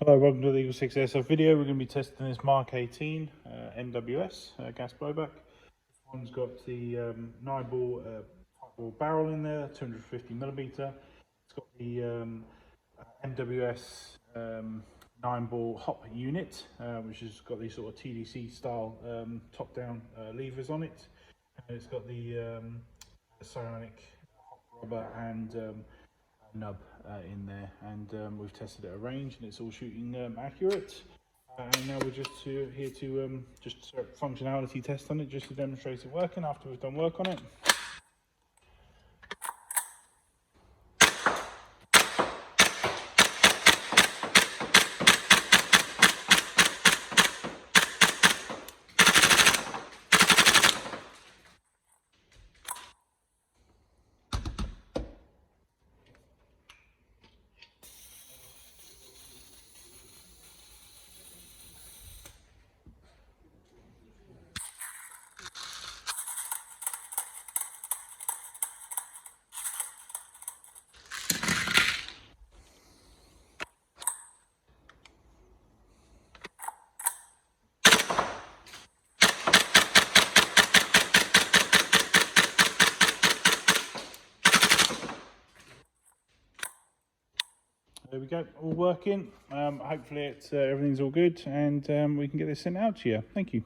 Hello, welcome to the Eagle 6 Airsoft video. We're going to be testing this Mark 18 MWS gas blowback. This one's got the Nineball tightbore barrel in there, 250mm. It's got the MWS Nineball Hop unit, which has got these sort of TDC style top-down levers on it. And it's got the Psionic rubber and nub in there, and we've tested it at range and it's all shooting accurate, and now we're just here to just functionality test on it, just to demonstrate it working after we've done work on it. There we go, all working. Hopefully everything's all good, and we can get this sent out to you. Thank you.